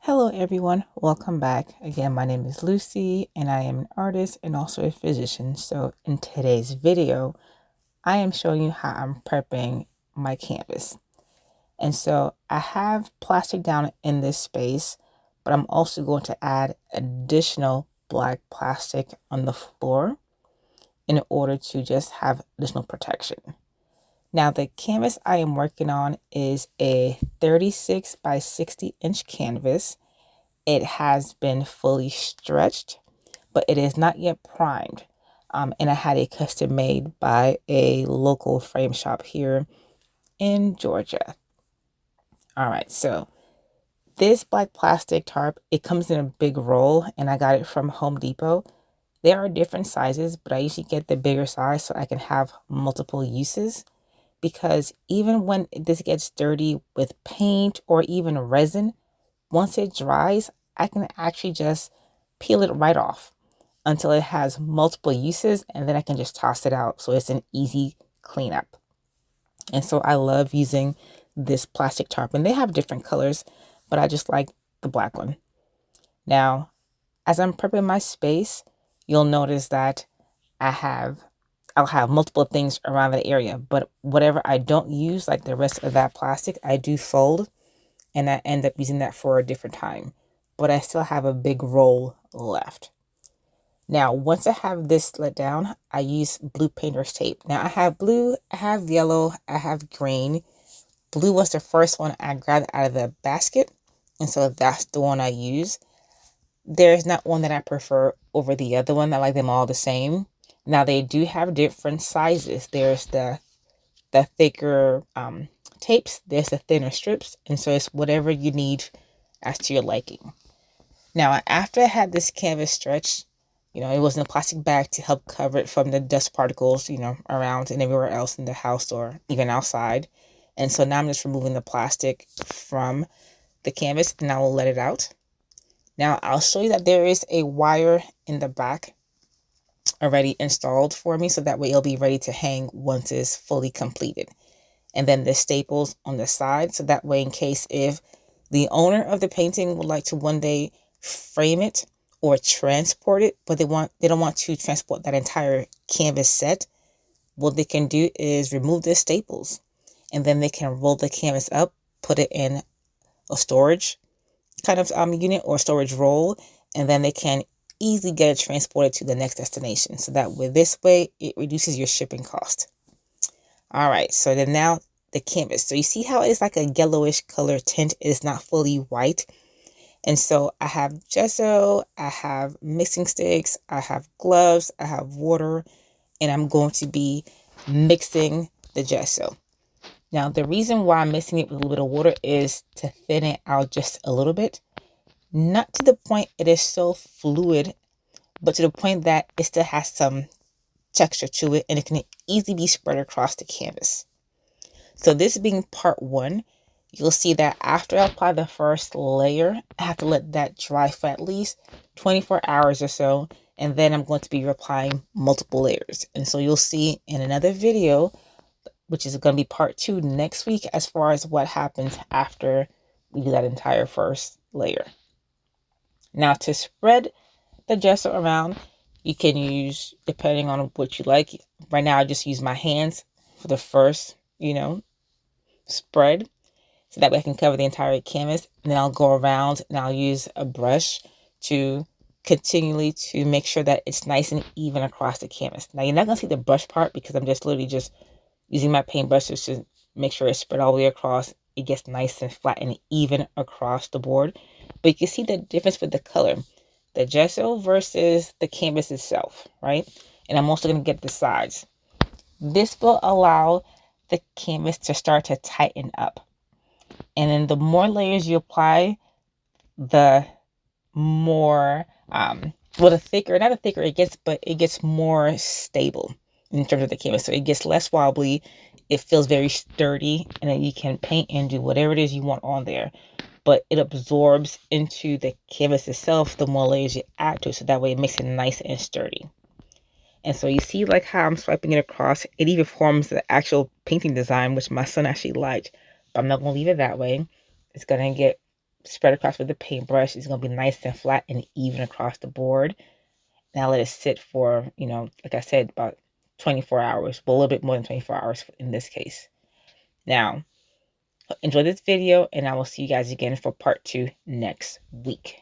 Hello everyone, welcome back. Again, my name is Lucy and I am an artist and also a physician. So in today's video, I am showing you how I'm prepping my canvas. And so I have plastic down in this space, but I'm also going to add additional black plastic on the floor in order to just have additional protection. Now the canvas I am working on is a 36 by 60 inch canvas. It has been fully stretched, but it is not yet primed. And I had it custom made by a local frame shop here in Georgia. All right, so this black plastic tarp, it comes in a big roll and I got it from Home Depot. There are different sizes, but I usually get the bigger size so I can have multiple uses, because even when this gets dirty with paint or even resin, once it dries, I can actually just peel it right off until it has multiple uses, and then I can just toss it out. So it's an easy cleanup. And so I love using this plastic tarp, and they have different colors, but I just like the black one. Now, as I'm prepping my space, you'll notice that I'll have multiple things around the area, but whatever I don't use, like the rest of that plastic, I do fold and I end up using that for a different time. But I still have a big roll left. Now, once I have this let down, I use blue painter's tape. Now, I have blue, I have yellow, I have green. Blue was the first one I grabbed out of the basket, and so that's the one I use. There's not one that I prefer over the other one. I like them all the same. Now, they do have different sizes. There's the thicker tapes, there's the thinner strips, and so it's whatever you need as to your liking. Now, after I had this canvas stretched, it was in a plastic bag to help cover it from the dust particles, around and everywhere else in the house or even outside. And so now I'm just removing the plastic from the canvas and I will let it out. Now I'll show you that there is a wire in the back already installed for me, so that way it'll be ready to hang once it's fully completed. And then the staples on the side, so that way in case if the owner of the painting would like to one day frame it or transport it, but they don't want to transport that entire canvas set, what they can do is remove the staples and then they can roll the canvas up, put it in a storage kind of unit or storage roll, and then they can easily get it transported to the next destination. So that with this way, it reduces your shipping cost. All right, so then now the canvas. So you see how it's like a yellowish color tint. It is not fully white. And so I have gesso, I have mixing sticks, I have gloves, I have water, and I'm going to be mixing the gesso. Now, the reason why I'm mixing it with a little bit of water is to thin it out just a little bit. Not to the point it is so fluid, but to the point that it still has some texture to it and it can easily be spread across the canvas. So this being part one, you'll see that after I apply the first layer, I have to let that dry for at least 24 hours or so. And then I'm going to be applying multiple layers. And so you'll see in another video, which is going to be part two next week, as far as what happens after we do that entire first layer. Now, to spread the gesso around, you can use, depending on what you like. Right now, I just use my hands for the first, spread, so that way I can cover the entire canvas. And then I'll go around and I'll use a brush to continually to make sure that it's nice and even across the canvas. Now, you're not going to see the brush part because I'm just literally just using my paintbrushes to make sure it's spread all the way across. It gets nice and flat and even across the board. But you can see the difference with the color. The gesso versus the canvas itself, right? And I'm also going to get the sides. This will allow the canvas to start to tighten up. And then the more layers you apply, the more, the thicker, not the thicker it gets, but it gets more stable in terms of the canvas. So it gets less wobbly. It feels very sturdy, and then you can paint and do whatever it is you want on there. But it absorbs into the canvas itself the more layers you add to it, so that way it makes it nice and sturdy. And so you see like how I'm swiping it across. It even forms the actual painting design, which my son actually liked. But I'm not going to leave it that way. It's going to get spread across with the paintbrush. It's going to be nice and flat and even across the board. Now let it sit for, like I said, about 24 hours. Well, a little bit more than 24 hours in this case. Now, enjoy this video, and I will see you guys again for part 2 next week.